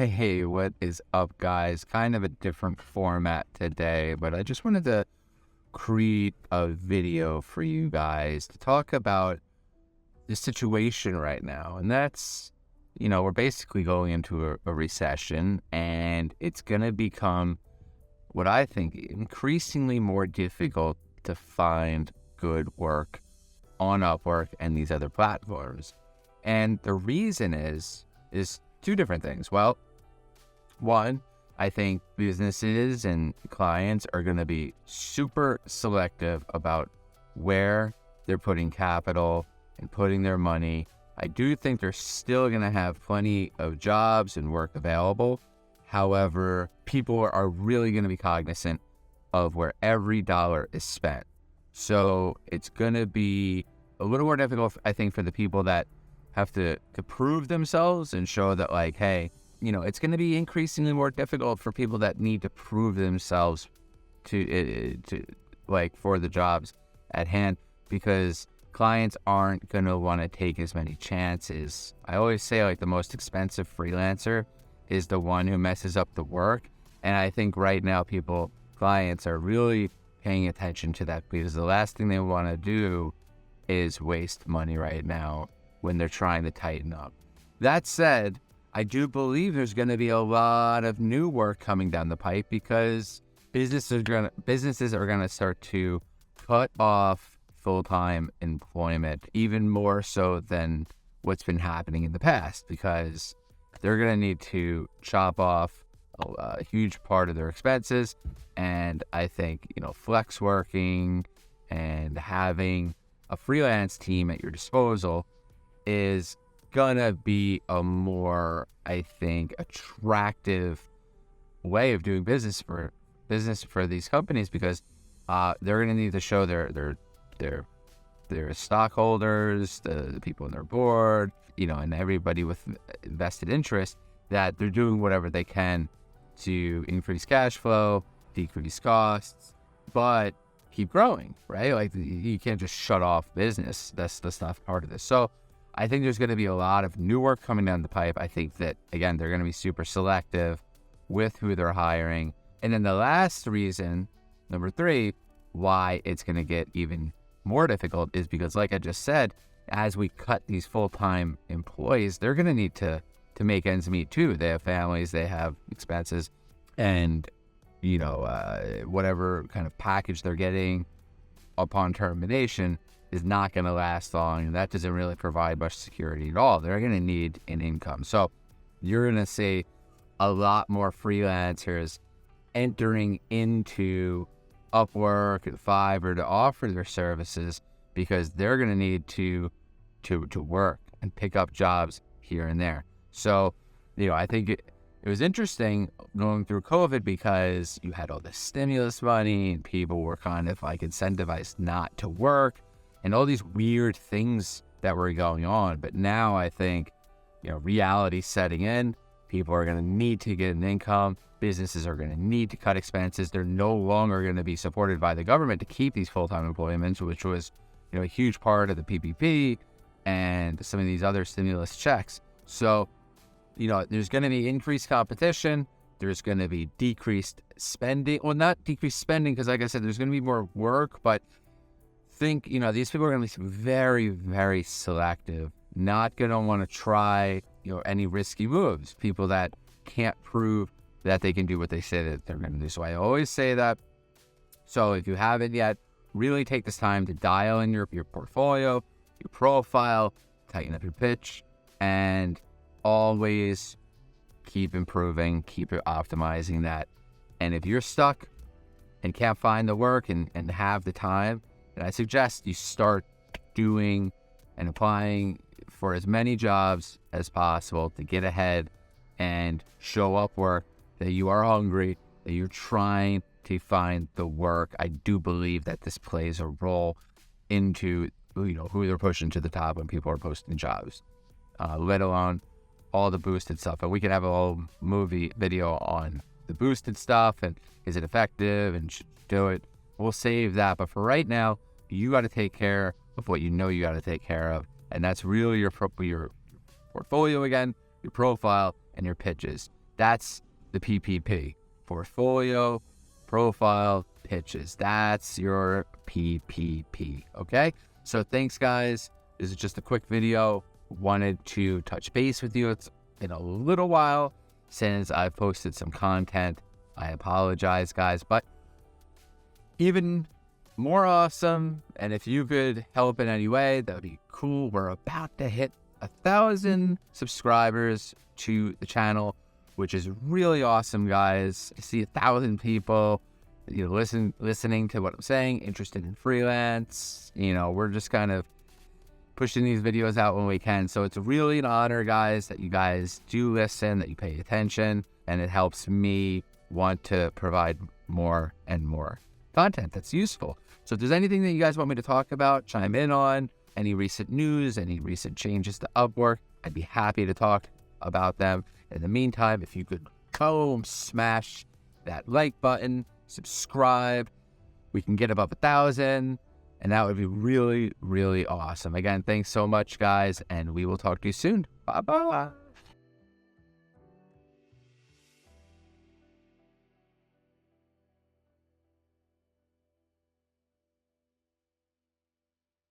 Hey, what is up, guys? Kind of a different format today, but I just wanted to create a video for you guys to talk about the situation right now. And that's, we're basically going into a recession, and it's going to become what I think increasingly more difficult to find good work on Upwork and these other platforms. And the reason is two different things. Well, one, I think businesses and clients are going to be super selective about where they're putting capital and putting their money. I do think they're still going to have plenty of jobs and work available. However, people are really going to be cognizant of where every dollar is spent. So it's going to be a little more difficult, I think, for the people that have to prove themselves and show that, like, hey, it's going to be increasingly more difficult for people that need to prove themselves to for the jobs at hand, because clients aren't going to want to take as many chances. I always say, like, the most expensive freelancer is the one who messes up the work. And I think right now clients are really paying attention to that, because the last thing they want to do is waste money right now when they're trying to tighten up. That said, I do believe there's going to be a lot of new work coming down the pipe, because businesses are going to start to cut off full-time employment, even more so than what's been happening in the past, because they're going to need to chop off a huge part of their expenses. And I think, flex working and having a freelance team at your disposal is gonna be a more, I think, attractive way of doing business for these companies, because they're gonna need to show their stockholders, the people on their board, and everybody with invested interest, that they're doing whatever they can to increase cash flow, decrease costs, but keep growing, right? Like, you can't just shut off business. That's not part of this. So I think there's going to be a lot of new work coming down the pipe. I think that, again, they're going to be super selective with who they're hiring. And then the last reason, number 3, why it's going to get even more difficult is because, like I just said, as we cut these full-time employees, they're going to need to make ends meet too. They have families, they have expenses, and whatever kind of package they're getting upon termination is not going to last long, and that doesn't really provide much security at all. They're going to need an income. So you're going to see a lot more freelancers entering into Upwork and Fiverr to offer their services, because they're going to need to work and pick up jobs here and there. So, I think it was interesting going through COVID, because you had all this stimulus money and people were kind of like incentivized not to work and all these weird things that were going on. But now I think, reality's setting in. People are going to need to get an income. Businesses are going to need to cut expenses. They're no longer going to be supported by the government to keep these full-time employments, which was, a huge part of the PPP and some of these other stimulus checks. So, there's going to be increased competition. There's going to be decreased spending. Well, not decreased spending, because, like I said, there's going to be more work. But think, these people are going to be very, very selective. Not going to want to try, any risky moves. People that can't prove that they can do what they say that they're going to do. So I always say that. So if you haven't yet, really take this time to dial in your portfolio, your profile, tighten up your pitch, and always keep improving, keep optimizing that. And if you're stuck and can't find the work and have the time, then I suggest you start doing and applying for as many jobs as possible to get ahead and show Upwork that you are hungry, that you're trying to find the work. I do believe that this plays a role into who they're pushing to the top when people are posting jobs, let alone all the boosted stuff. And we can have a whole video on the boosted stuff and is it effective and should you do it. We'll save that. But for right now, you got to take care of what you got to take care of. And that's really your portfolio again, your profile, and your pitches. That's the PPP, portfolio profile pitches. That's your PPP. Okay. So thanks, guys. This is just a quick video. Wanted to touch base with you. It's been a little while since I've posted some content. I apologize, guys, but even more awesome, and if you could help in any way, that would be cool. We're about to hit 1,000 subscribers to the channel, which is really awesome, guys. I see 1,000 people, listening to what I'm saying, interested in freelance. We're just kind of pushing these videos out when we can. So it's really an honor, guys, that you guys do listen, that you pay attention, and it helps me want to provide more and more content that's useful. So if there's anything that you guys want me to talk about, chime in on, any recent news, any recent changes to Upwork, I'd be happy to talk about them. In the meantime, if you could go smash that like button, subscribe, we can get above 1,000, and that would be really, really awesome. Again, thanks so much, guys, and we will talk to you soon. Bye-bye.